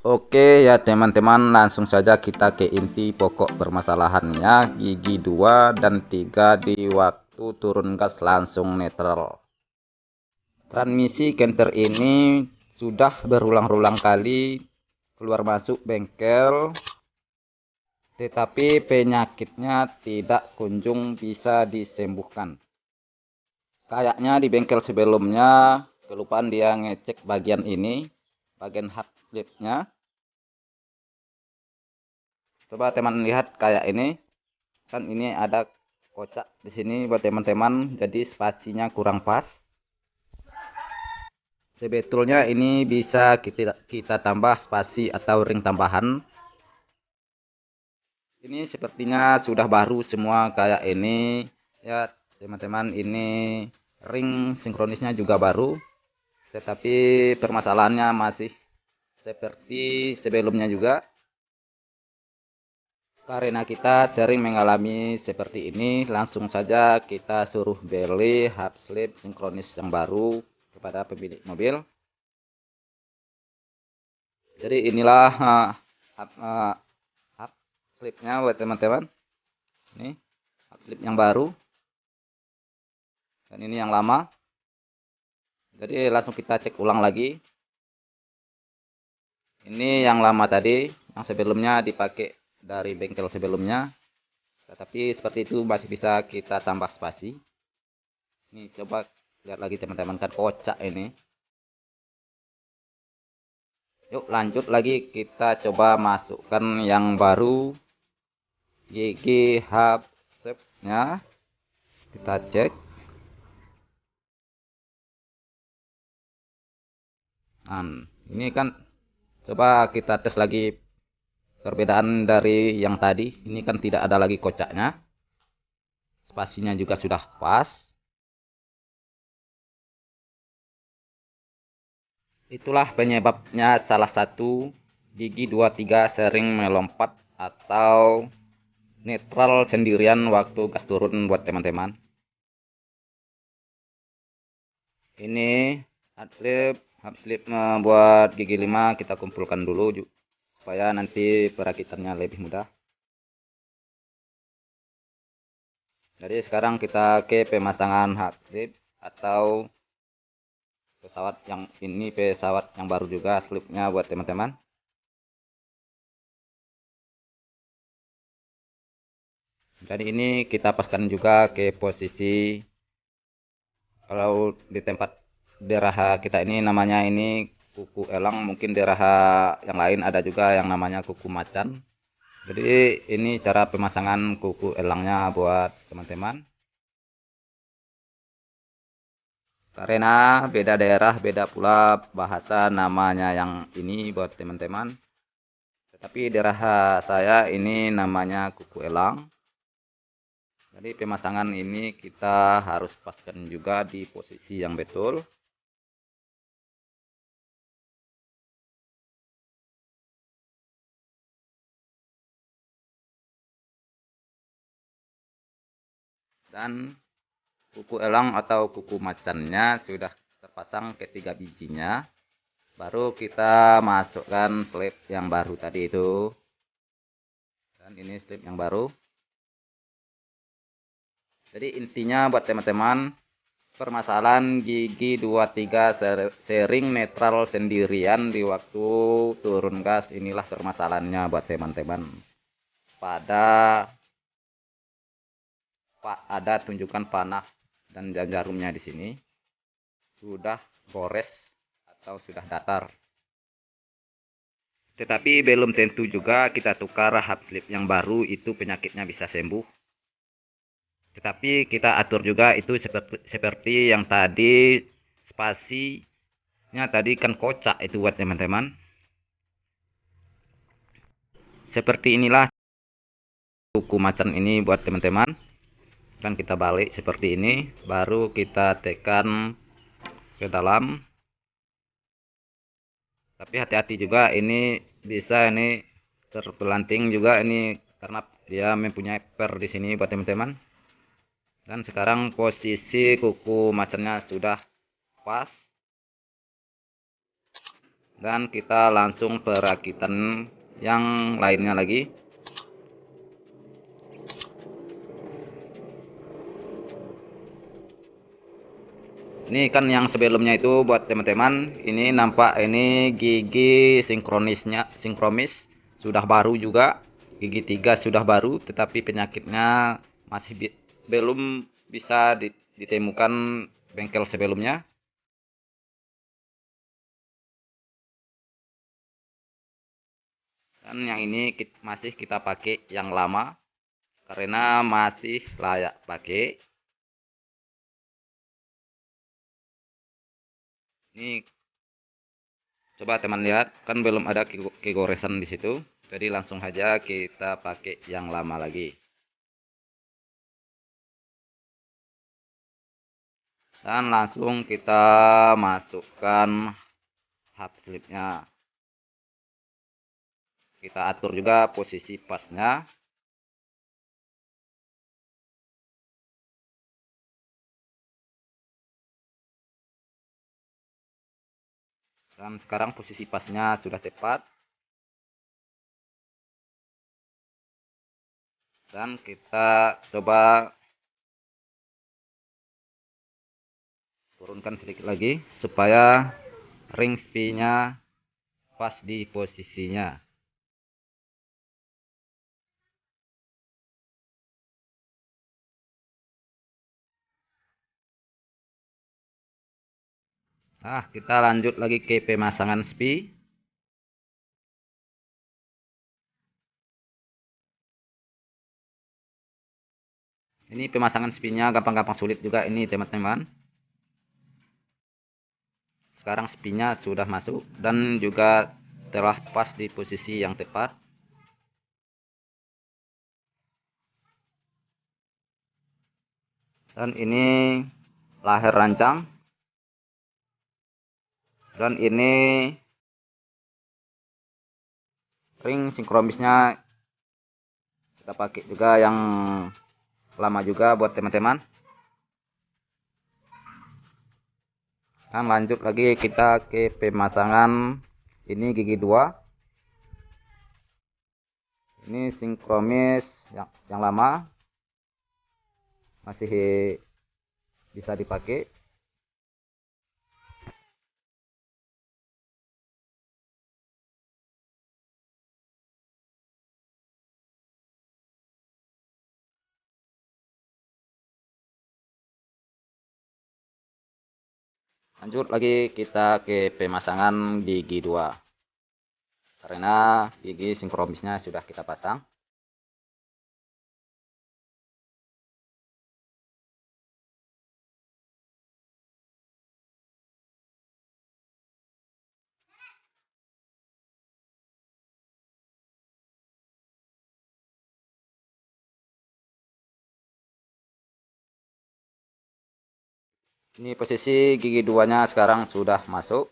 Oke ya teman-teman, langsung saja kita ke inti pokok permasalahannya. Gigi 2 dan 3 di waktu turun gas langsung netral. Transmisi Canter ini sudah berulang-ulang kali keluar masuk bengkel, tetapi penyakitnya tidak kunjung bisa disembuhkan. Kayaknya di bengkel sebelumnya kelupaan dia ngecek bagian ini, bagian hard slipnya. Coba teman lihat kayak ini, kan ini ada kocak di sini buat teman-teman, jadi spasinya kurang pas. Sebetulnya ini bisa kita tambah spasi atau ring tambahan. Ini sepertinya sudah baru semua kayak ini ya teman-teman. Ini ring sinkronisnya juga baru, tetapi permasalahannya masih seperti sebelumnya juga. Karena kita sering mengalami seperti ini, langsung saja kita suruh beli hub slip sinkronis yang baru kepada pemilik mobil. Jadi inilah hub slipnya buat teman-teman. Ini hub slip yang baru dan ini yang lama. Jadi langsung kita cek ulang lagi. Ini yang lama tadi, yang sebelumnya dipakai dari bengkel sebelumnya, tetapi seperti itu masih bisa kita tambah spasi. Ini coba lihat lagi teman-teman, kan kocak ini. Yuk lanjut lagi, kita coba masukkan yang baru, gigi hub shape-nya kita cek. Nah, ini kan coba kita tes lagi perbedaan dari yang tadi. Ini kan tidak ada lagi kocaknya, spasinya juga sudah pas. Itulah penyebabnya, salah satu gigi 2-3 sering melompat atau netral sendirian waktu gas turun buat teman-teman. Ini hub slip buat gigi 5 kita kumpulkan dulu supaya nanti perakitannya lebih mudah. Jadi sekarang kita ke pemasangan hub slip atau pesawat yang baru juga slipnya buat teman-teman. Jadi ini kita paskan juga ke posisi, kalau di tempat daerah kita ini namanya ini kuku elang, mungkin daerah yang lain ada juga yang namanya kuku macan. Jadi ini cara pemasangan kuku elangnya buat teman-teman. Karena beda daerah, beda pula bahasa namanya yang ini buat teman-teman. Tetapi daerah saya ini namanya kuku elang. Jadi pemasangan ini kita harus paskan juga di posisi yang betul. Dan kuku elang atau kuku macannya sudah terpasang ketiga bijinya. Baru kita masukkan slip yang baru tadi itu. Dan ini slip yang baru. Jadi intinya buat teman-teman, permasalahan gigi 2-3 sering netral sendirian di waktu turun gas, inilah permasalahannya buat teman-teman. Ada tunjukkan panah dan jarumnya di sini sudah gores atau sudah datar. Tetapi belum tentu juga kita tukar hub slip yang baru itu penyakitnya bisa sembuh. Tetapi kita atur juga itu seperti yang tadi, spasinya tadi kan kocak itu buat teman-teman. Seperti inilah kuku macan ini buat teman-teman. Kan kita balik seperti ini, baru kita tekan ke dalam. Tapi hati-hati juga, ini bisa ini terpelanting juga ini karena dia mempunyai per di sini buat teman-teman. Dan sekarang posisi kuku macannya sudah pas. Dan kita langsung perakitan yang lainnya lagi. Ini kan yang sebelumnya itu buat teman-teman, ini nampak ini gigi sinkromis sudah baru juga. Gigi 3 sudah baru, tetapi penyakitnya masih belum bisa ditemukan bengkel sebelumnya. Dan yang ini masih kita pakai yang lama karena masih layak pakai. Ini coba teman lihat, kan belum ada kegoresan di situ. Jadi langsung aja kita pakai yang lama lagi. Dan langsung kita masukkan hub slipnya. Kita atur juga posisi pasnya. Dan sekarang posisi pasnya sudah tepat. Dan kita coba turunkan sedikit lagi supaya ring spy-nya pas di posisinya. Nah, kita lanjut lagi ke pemasangan spy. Ini pemasangan spy-nya gampang-gampang sulit juga ini teman-teman. Sekarang spy-nya sudah masuk dan juga telah pas di posisi yang tepat. Dan ini lahir rancang. Dan ini ring sinkronisnya kita pakai juga yang lama juga buat teman-teman. Dan lanjut lagi kita ke pemasangan ini gigi 2. Ini sinkronis yang lama masih bisa dipakai. Lanjut lagi kita ke pemasangan gigi 2. Karena gigi sinkronisnya sudah kita pasang. Ini posisi gigi 2-nya sekarang sudah masuk.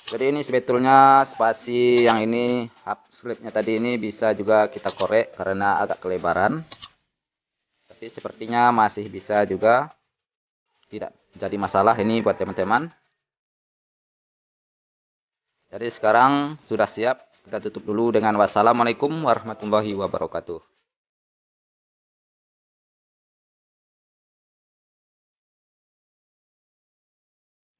Jadi ini sebetulnya spasi yang ini hub slipnya tadi ini bisa juga kita korek karena agak kelebaran. Tapi sepertinya masih bisa juga, tidak jadi masalah ini buat teman-teman. Jadi sekarang sudah siap, kita tutup dulu dengan wassalamualaikum warahmatullahi wabarakatuh.